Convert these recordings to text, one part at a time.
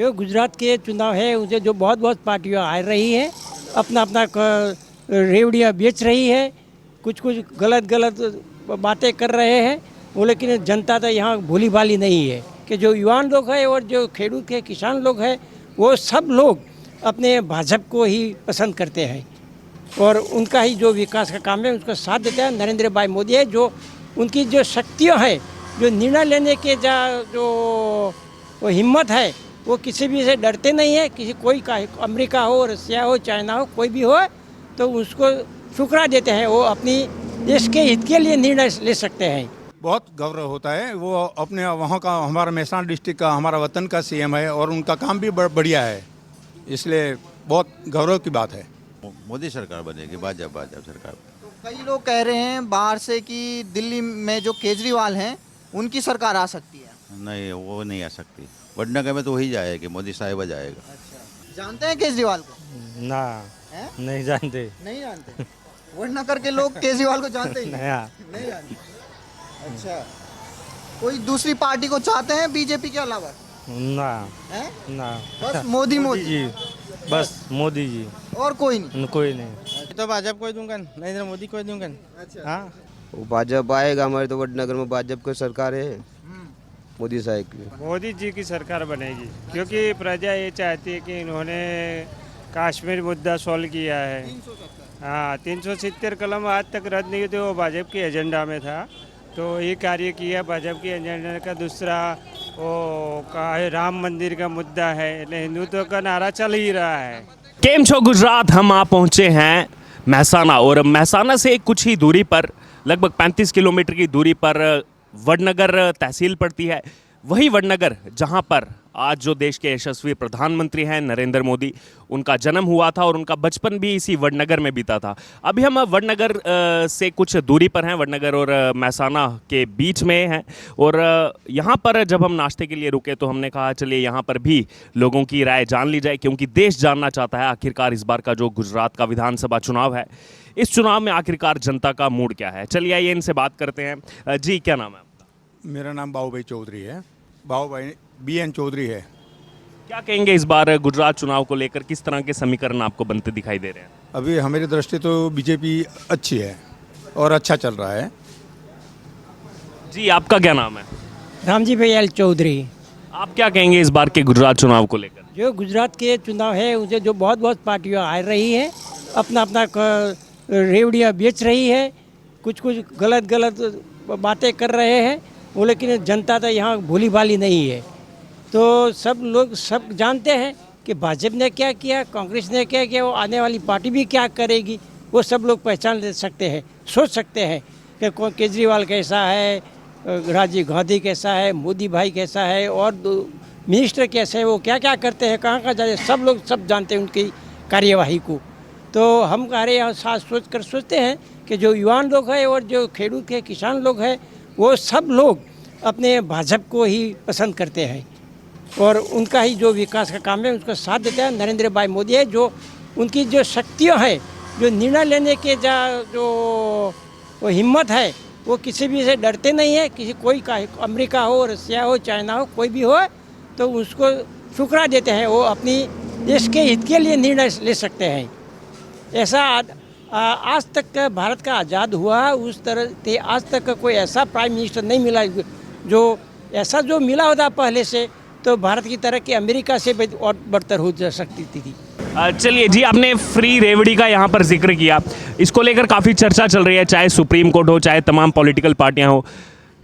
जो गुजरात के चुनाव है उसे जो बहुत बहुत पार्टियां आ रही है, अपना अपना रेवड़ियाँ बेच रही है, कुछ कुछ गलत गलत बातें कर रहे हैं वो, लेकिन जनता तो यहाँ भोली भाली नहीं है कि जो युवान लोग हैं और जो खेडूत के किसान लोग हैं वो सब लोग अपने भाजपा को ही पसंद करते हैं और उनका ही जो विकास का काम है उसका साथ देता है नरेंद्र भाई मोदी है। जो उनकी जो शक्तियाँ है, जो निर्णय लेने के जो वो हिम्मत है, वो किसी भी से डरते नहीं है। किसी कोई का अमेरिका हो, रसिया हो, चाइना हो, कोई भी हो तो उसको ठुकरा देते हैं। वो अपनी देश के हित के लिए निर्णय ले सकते हैं। बहुत गौरव होता है। वो अपने वहाँ का, हमारा मेहसाना डिस्ट्रिक्ट का, हमारा वतन का सीएम है और उनका काम भी बढ़िया है, इसलिए बहुत गौरव की बात है। मोदी सरकार बनेगी, भाजपा सरकार। तो कई लोग कह रहे हैं बाहर से कि दिल्ली में जो केजरीवाल हैं उनकी सरकार आ सकती है। नहीं, वो नहीं आ सकती। वडनगर में तो वही जाएगी, मोदी साहिबा जाएगा। अच्छा, जानते हैं केजरीवाल को? ना, हैं? नहीं जानते। नहीं जानते। वडनगर के लोग केजरीवाल को जानते ही नहीं जानते। अच्छा, कोई दूसरी पार्टी को चाहते हैं बीजेपी के अलावा? ना, हैं? ना, बस मोदी जी, बस मोदी जी, और कोई नहीं। कोई नहीं। तो भाजपा को दूंगा, नरेंद्र मोदी को दूंगा। अच्छा, हाँ, वो भाजपा आएगा। हमारे तो वडनगर में भाजपा की सरकार है, मोदी साहब की। मोदी जी की सरकार बनेगी क्योंकि प्रजा ये चाहती है कि इन्होंने कश्मीर मुद्दा सॉल्व किया है। 370। हाँ, 370 कलम आज तक रद्द नहीं हुए, वो भाजपा के एजेंडा में था, तो ये कार्य किया भाजपा के एजेंडा का। दूसरा वो का राम मंदिर का मुद्दा है, हिंदुत्व का नारा चल ही रहा है। केम छो गुजरात, हम आ पहुँचे हैं मेहसाना और मेहसाना से कुछ ही दूरी पर, लगभग 35 किलोमीटर की दूरी पर वडनगर तहसील पड़ती है। वही वडनगर जहां पर आज जो देश के यशस्वी प्रधानमंत्री हैं नरेंद्र मोदी, उनका जन्म हुआ था और उनका बचपन भी इसी वडनगर में बीता था। अभी हम वडनगर से कुछ दूरी पर हैं, वडनगर और मेहसाना के बीच में हैं और यहाँ पर जब हम नाश्ते के लिए रुके तो हमने कहा चलिए यहाँ पर भी लोगों की राय जान ली जाए, क्योंकि देश जानना चाहता है आखिरकार इस बार का जो गुजरात का विधानसभा चुनाव है, इस चुनाव में आखिरकार जनता का मूड क्या है। चलिए आइए इनसे बात करते हैं। जी, क्या नाम है आपका? मेरा नाम बाबूभाई चौधरी है, बाबूभाई BN चौधरी है। क्या कहेंगे इस बार गुजरात चुनाव को लेकर, किस तरह के समीकरण आपको बनते दिखाई दे रहे हैं? अभी हमारी दृष्टि तो बीजेपी अच्छी है और अच्छा चल रहा है। जी, आपका क्या नाम है? रामजी भैया चौधरी। आप क्या कहेंगे इस बार के गुजरात चुनाव को लेकर? जो गुजरात के चुनाव है उसे जो बहुत बहुत पार्टियां आ रही है, अपना अपना रेवड़ियाँ बेच रही है, कुछ कुछ गलत गलत बातें कर रहे हैं वो, लेकिन जनता तो यहाँ भोली भाली नहीं है। तो सब लोग सब जानते हैं कि भाजपा ने क्या किया, कांग्रेस ने क्या किया, वो आने वाली पार्टी भी क्या करेगी, वो सब लोग पहचान ले सकते हैं, सोच सकते हैं कि कौन केजरीवाल कैसा है, राजीव गांधी कैसा है, मोदी भाई कैसा है और मिनिस्टर कैसे है, वो क्या क्या करते हैं, कहाँ कहाँ जाते हैं, सब लोग सब जानते हैं उनकी कार्यवाही को। तो हम हमारे यहाँ साथ सोचते हैं कि जो युवान लोग हैं और जो खेडूत के किसान लोग हैं वो सब लोग अपने भाजपा को ही पसंद करते हैं और उनका ही जो विकास का काम है उसका साथ देता है नरेंद्र भाई मोदी है। जो उनकी जो शक्तियाँ है, जो निर्णय लेने के जो वो हिम्मत है, वो किसी भी से डरते नहीं है। किसी कोई का अमेरिका हो, रसिया हो, चाइना हो, कोई भी हो तो उसको ठुकरा देते हैं। वो अपनी देश के हित के लिए निर्णय ले सकते हैं। ऐसा आज तक भारत का आज़ाद हुआ उस तरह से आज तक कोई ऐसा प्राइम मिनिस्टर नहीं मिला जो ऐसा जो मिला होता पहले से, तो भारत की तरह की अमेरिका से भी और बढ़तर हो जा सकती थी। चलिए जी, आपने फ्री रेवड़ी का यहाँ पर जिक्र किया, इसको लेकर काफ़ी चर्चा चल रही है, चाहे सुप्रीम कोर्ट हो, चाहे तमाम पॉलिटिकल पार्टियाँ हो।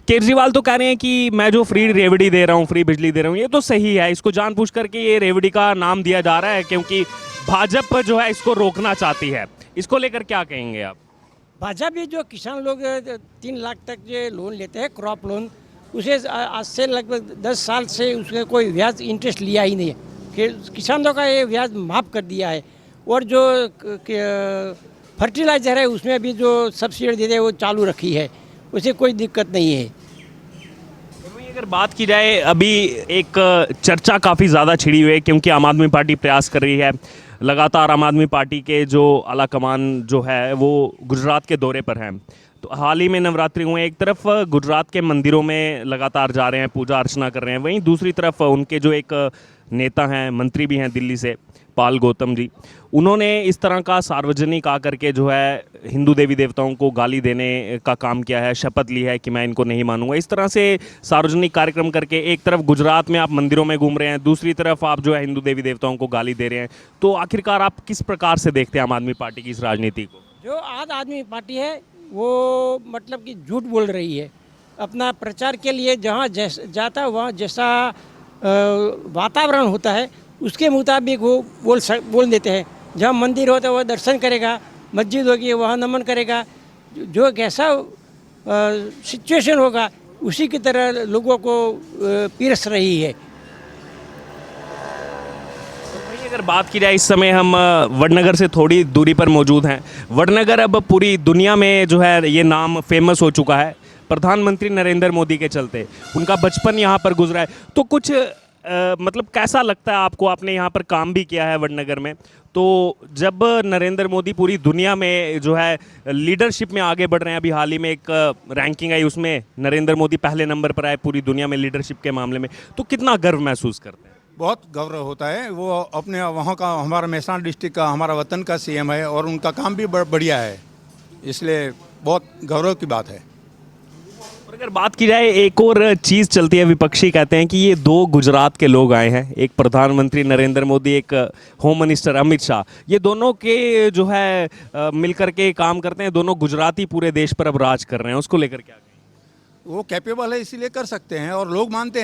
केजरीवाल तो कह रहे हैं कि मैं जो फ्री रेवड़ी दे रहा हूँ, फ्री बिजली दे रहा हूँ, ये तो सही है, इसको जानबूझ करके ये रेवड़ी का नाम दिया जा रहा है क्योंकि भाजपा जो है इसको रोकना चाहती है। इसको लेकर क्या कहेंगे आप? भाजपा भी जो किसान लोग 3 लाख तक जो लोन लेते हैं, क्रॉप लोन, उसे आज से लगभग 10 साल से उसके कोई ब्याज इंटरेस्ट लिया ही नहीं है कि किसानों का ये ब्याज माफ़ कर दिया है। और जो फर्टिलाइज़र है उसमें भी जो सब्सिडी देते हैं वो चालू रखी है, उसे कोई दिक्कत नहीं है। अगर बात की जाए, अभी एक चर्चा काफ़ी ज़्यादा छिड़ी हुई है क्योंकि आम आदमी पार्टी प्रयास कर रही है, लगातार आम आदमी पार्टी के जो आला कमान जो है वो गुजरात के दौरे पर हैं। तो हाल ही में नवरात्रि हुए, एक तरफ गुजरात के मंदिरों में लगातार जा रहे हैं, पूजा अर्चना कर रहे हैं, वहीं दूसरी तरफ उनके जो एक नेता हैं, मंत्री भी हैं दिल्ली से, पाल गौतम जी, उन्होंने इस तरह का सार्वजनिक आकर के जो है हिंदू देवी देवताओं को गाली देने का काम किया है, शपथ ली है कि मैं इनको नहीं मानूंगा। इस तरह से सार्वजनिक कार्यक्रम करके एक तरफ गुजरात में आप मंदिरों में घूम रहे हैं, दूसरी तरफ आप जो है हिंदू देवी देवताओं को गाली दे रहे हैं। तो आखिरकार आप किस प्रकार से देखते हैं आम आदमी पार्टी की इस राजनीति को? जो आम आदमी पार्टी है वो मतलब कि झूठ बोल रही है। अपना प्रचार के लिए जहाँ जाता है वहाँ जैसा वातावरण होता है उसके मुताबिक वो बोल देते हैं। जहाँ मंदिर होता है वह दर्शन करेगा, मस्जिद होगी वहाँ नमन करेगा, जो कैसा सिचुएशन होगा उसी की तरह लोगों को पीरस रही है। अगर बात की जाए, इस समय हम वडनगर से थोड़ी दूरी पर मौजूद हैं। वडनगर अब पूरी दुनिया में जो है ये नाम फेमस हो चुका है प्रधानमंत्री नरेंद्र मोदी के चलते। उनका बचपन यहाँ पर गुजरा है। तो कुछ मतलब कैसा लगता है आपको? आपने यहाँ पर काम भी किया है वडनगर में, तो जब नरेंद्र मोदी पूरी दुनिया में जो है लीडरशिप में आगे बढ़ रहे हैं, अभी हाल ही में एक रैंकिंग आई उसमें नरेंद्र मोदी पहले नंबर पर आए पूरी दुनिया में लीडरशिप के मामले में, तो कितना गर्व महसूस करते हैं? बहुत गौरव होता है। वो अपने वहाँ का, हमारा मेहसाना डिस्ट्रिक्ट का, हमारा वतन का सीएम है और उनका काम भी बढ़िया है, इसलिए बहुत गौरव की बात है। और अगर बात की जाए, एक और चीज़ चलती है, विपक्षी कहते हैं कि ये दो गुजरात के लोग आए हैं, एक प्रधानमंत्री नरेंद्र मोदी, एक होम मिनिस्टर अमित शाह, ये दोनों के जो है मिलकर के काम करते हैं, दोनों गुजराती पूरे देश पर अब राज कर रहे हैं, उसको लेकर क्या कहें? वो कैपेबल है इसीलिए कर सकते हैं और लोग मानते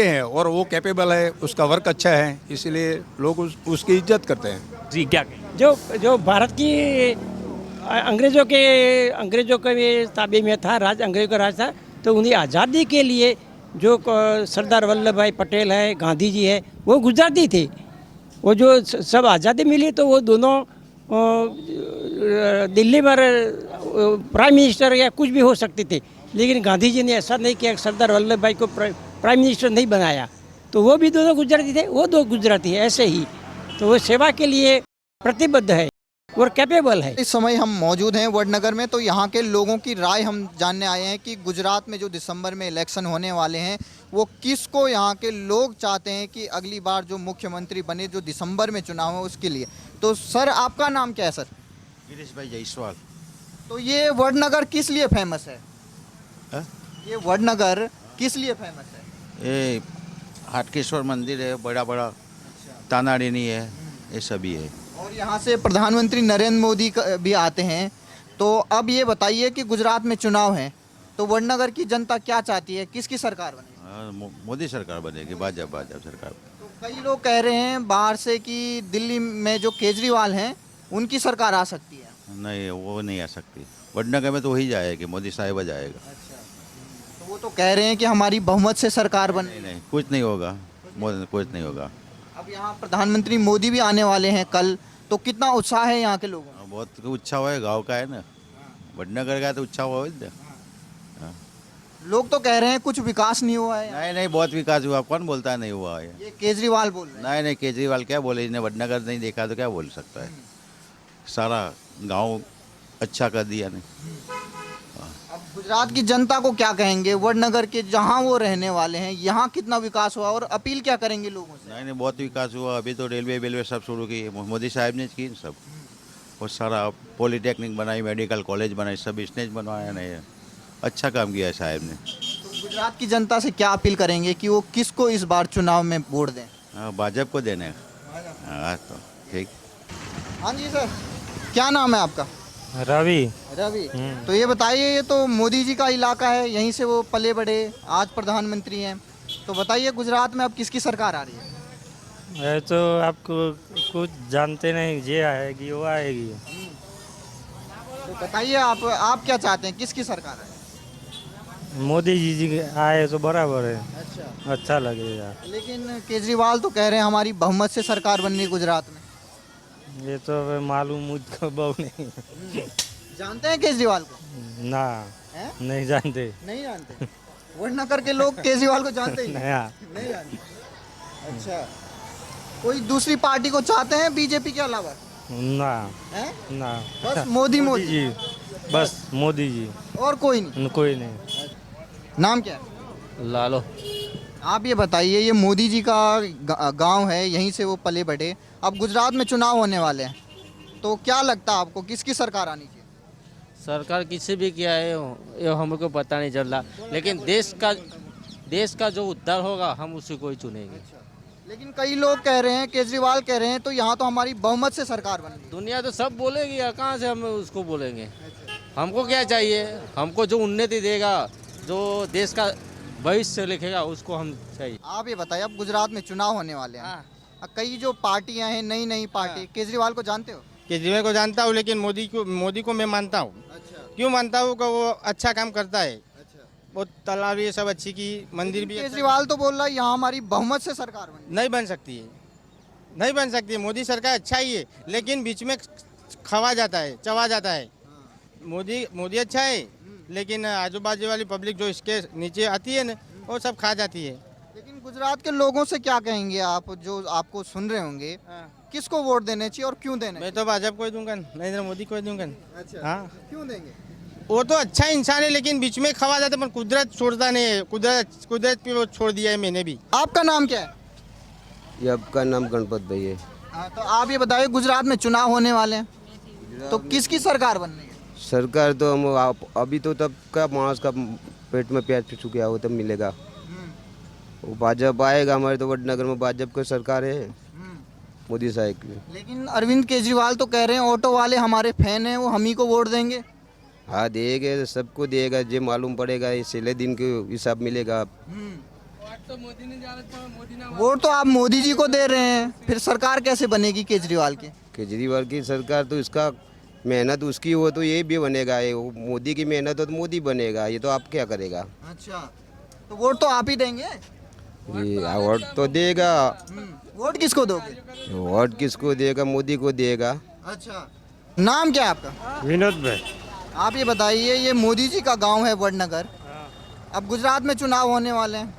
हैं, और वो कैपेबल है, उसका वर्क अच्छा है, इसीलिए लोग उसकी इज्जत करते हैं। जी, क्या कहें? जो भारत की अंग्रेज़ों के भी ताबे में था, अंग्रेज़ों का राज था, तो उन्हें आज़ादी के लिए जो सरदार वल्लभ भाई पटेल है, गांधी जी है, वो गुजराती थे। वो जो सब आज़ादी मिली तो वो दोनों दिल्ली में प्राइम मिनिस्टर या कुछ भी हो सकते थे, लेकिन गांधी जी ने ऐसा नहीं किया, सरदार वल्लभ भाई को प्राइम मिनिस्टर नहीं बनाया, तो वो भी दोनों गुजराती थे, वो दो गुजराती है ऐसे ही। तो वो सेवा के लिए प्रतिबद्ध है और कैपेबल है। इस समय हम मौजूद हैं वडनगर में, तो यहाँ के लोगों की राय हम जानने आए हैं कि गुजरात में जो दिसंबर में इलेक्शन होने वाले हैं वो किसको यहाँ के लोग चाहते हैं कि अगली बार जो मुख्यमंत्री बने, जो दिसंबर में चुनाव है उसके लिए। तो सर, आपका नाम क्या है सर? गिरीश भाई जायसवाल। तो ये वडनगर किस लिए फेमस है? हाँ? ये वडनगर किस लिए फेमस है? ये हाटकेश्वर मंदिर है, बड़ा बड़ा तानाड़ीनी है, ये सभी है। और यहाँ से प्रधानमंत्री नरेंद्र मोदी भी आते हैं। तो अब ये बताइए कि गुजरात में चुनाव है तो वडनगर की जनता क्या चाहती है, किसकी सरकार बने? मोदी सरकार बनेगी, भाजपा सरकार। तो कई लोग कह रहे हैं बाहर से कि दिल्ली में जो केजरीवाल हैं उनकी सरकार आ सकती है। नहीं, वो नहीं आ सकती। वडनगर में तो वही जाएगी, मोदी साहिब जाएगा। अच्छा, तो वो तो कह रहे हैं कि हमारी बहुमत से सरकार बने। नहीं, कुछ नहीं होगा, कुछ नहीं होगा। अब यहाँ प्रधानमंत्री मोदी भी आने वाले हैं कल, तो कितना उत्साह है यहाँ के लोगों में? बहुत उत्साह है, गांव का है ना, वडनगर का तो उत्साह हुआ है। लोग तो कह रहे हैं कुछ विकास नहीं हुआ है। नहीं, बहुत विकास हुआ, कौन बोलता है नहीं हुआ है? ये केजरीवाल बोल रहे हैं। नहीं, केजरीवाल क्या बोले, इन्हें वडनगर नहीं देखा तो क्या बोल सकता है? सारा गांव अच्छा कर दिया नहीं। अब गुजरात की जनता को क्या कहेंगे, वडनगर के जहाँ वो रहने वाले हैं, यहाँ कितना विकास हुआ और अपील क्या करेंगे लोगों से? नहीं, बहुत विकास हुआ। अभी तो रेलवे सब शुरू की, मोदी साहब ने की सब, और सारा पॉलिटेक्निक बनाई, मेडिकल कॉलेज बनाई, सब इसने बनवाया। नहीं, अच्छा काम किया है साहब ने। तो गुजरात की जनता से क्या अपील करेंगे कि वो किसको इस बार चुनाव में वोट दें? हाँ, भाजपा को देने। हाँ, तो ठीक। हाँ जी सर, क्या नाम है आपका? रवि। रवि। तो ये बताइए, ये तो मोदी जी का इलाका है, यहीं से वो पले बढ़े, आज प्रधानमंत्री हैं, तो बताइए गुजरात में अब किसकी सरकार आ रही है? ये तो आपको कुछ जानते नहीं, ये आएगी वो आएगी। तो बताइए आप क्या चाहते हैं, किसकी सरकार है? मोदी जी आए तो बराबर है, अच्छा, अच्छा लगेगा। लेकिन केजरीवाल तो कह रहे हैं हमारी बहुमत से सरकार बननी है गुजरात में। ये तो मालूम मुझको बहुत नहीं। जानते हैं केजरीवाल को? ना, हैं? नहीं जानते। नहीं जानते? वडनगर के लोग केजरीवाल को जानते ही नया नहीं जानते। अच्छा, कोई दूसरी पार्टी को चाहते हैं बीजेपी के अलावा? ना, हैं? ना, बस मोदी जी, बस मोदी जी, और कोई नहीं? कोई नहीं। नाम क्या है? लालो। आप ये बताइए, ये मोदी जी का गांव है, यहीं से वो पले बढ़े। अब गुजरात में चुनाव होने वाले हैं, तो क्या लगता है आपको किसकी सरकार आनी चाहिए? सरकार किसी भी किया है ये हमको पता नहीं चल रहा, लेकिन देश का जो उद्धार होगा हम उसी को ही चुनेंगे। लेकिन कई लोग कह रहे हैं, केजरीवाल कह रहे हैं, तो यहाँ तो हमारी बहुमत से सरकार बन गई। दुनिया तो सब बोलेगी यार, कहाँ से हम उसको बोलेंगे? हमको क्या चाहिए? हमको जो उन्नति देगा, जो देश का भविष्य लिखेगा, उसको हम चाहिए। आप ये बताइए, अब गुजरात में चुनाव होने वाले हैं। अब कई जो पार्टियां हैं, नई नई पार्टी, केजरीवाल को जानते हो? केजरीवाल को जानता हूँ, लेकिन मोदी को मैं मानता हूँ। क्यों मानता हूँ? कि वो अच्छा काम करता है। वो तालाब ये सब अच्छी की, मंदिर भी। केजरीवाल तो बोल रहा है यहाँ हमारी बहुमत से सरकार बन नहीं बन सकती है, नहीं बन सकती है। मोदी सरकार अच्छा ही है, लेकिन बीच में खवा जाता है, चवा जाता है। मोदी अच्छा है, लेकिन आजू बाजू वाली पब्लिक जो इसके नीचे आती है ना, वो सब खा जाती है। लेकिन गुजरात के लोगों से क्या कहेंगे आप, जो आपको सुन रहे होंगे, किसको वोट देने चाहिए और क्यों देने? मैं तो भाजपा को ही दूंगा, नरेंद्र मोदी को ही दूंगा। अच्छा, हाँ, क्यों देंगे? वो तो अच्छा इंसान है, लेकिन बीच में खवा जाता है, पर कुदरत छोड़ता नहीं है। कुदरत पे वो छोड़ दिया है मैंने भी। आपका नाम क्या है? ये आपका नाम गणपत भाई है। तो आप ये बताइए, गुजरात में चुनाव होने वाले हैं, तो किसकी सरकार बन रही है? सरकार तो हम अभी तो तब का मांस का पेट में प्याज चुक गया हो तब मिलेगा। वो भाजपा आएगा, हमारे तो वडनगर में भाजपा की सरकार है, मोदी साहब की। लेकिन अरविंद केजरीवाल तो कह रहे हैं ऑटो वाले हमारे फैन हैं, वो हम ही को वोट देंगे। हाँ देगा, सबको देगा, जो मालूम पड़ेगा, ये 16 दिन के हिसाब मिलेगा। वोट तो आप मोदी जी को दे रहे हैं, फिर सरकार कैसे बनेगी केजरीवाल की? केजरीवाल की सरकार तो इसका मेहनत उसकी हो तो ये भी बनेगा, ये मोदी की मेहनत हो तो मोदी बनेगा, ये तो आप क्या करेगा। अच्छा, तो वोट तो आप ही देंगे? ये वोट तो देगा। वोट किसको दोगे? वोट किसको देगा? मोदी को देगा। अच्छा, नाम क्या है आपका? विनोद भाई। आप ये बताइए, ये मोदी जी का गांव है वडनगर, अब गुजरात में चुनाव होने वाले हैं,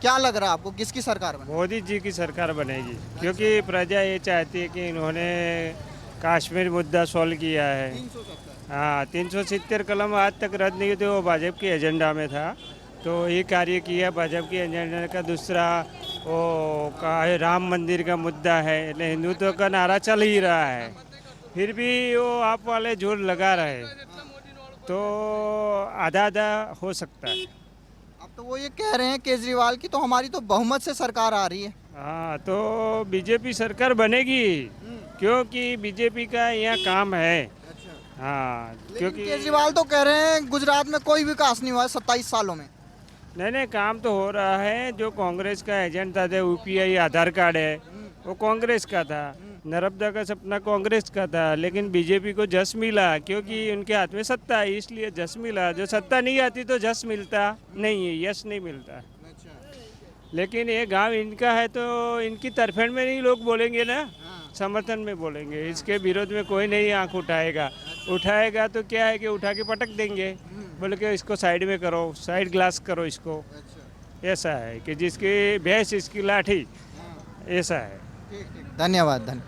क्या लग रहा है आपको किसकी सरकार बने? मोदी जी की सरकार बनेगी, क्योंकि प्रजा ये चाहती है कि इन्होंने कश्मीर मुद्दा सॉल्व किया है। 370। हाँ, 370 कलम आज तक रद्द नहीं हुए, वो भाजपा के एजेंडा में था, तो ये कार्य किया भाजपा के एजेंडा का। दूसरा वो का राम मंदिर का मुद्दा है, એટલે हिंदुत्व का नारा चल ही रहा है, फिर भी वो आप वाले जोर लगा रहे, तो आधा आधा हो सकता है। अब तो वो ये कह रहे हैं केजरीवाल की, तो हमारी तो बहुमत से सरकार आ रही है। हाँ, तो बीजेपी सरकार बनेगी, क्योंकि बीजेपी का यहाँ काम है। हाँ, लेकिन क्योंकि केजरीवाल तो कह रहे हैं गुजरात में कोई विकास नहीं हुआ है 27 सालों में। नहीं, काम तो हो रहा है। जो कांग्रेस का एजेंट था, यूपीआई आधार कार्ड है, वो कांग्रेस का था। नर्मदा का सपना कांग्रेस का था, लेकिन बीजेपी को जस मिला, क्योंकि उनके हाथ में सत्ता है, इसलिए जस मिला। जो सत्ता नहीं आती तो जस मिलता नहीं है, यश नहीं मिलता। लेकिन ये गांव इनका है, तो इनकी तरफेण में नहीं लोग बोलेंगे ना, समर्थन में बोलेंगे। इसके विरोध में कोई नहीं आंख उठाएगा तो क्या है कि उठा के पटक देंगे, बोले कि इसको साइड में करो, साइड ग्लास करो इसको। ऐसा है कि जिसकी भैंस इसकी लाठी, ऐसा है। धन्यवाद।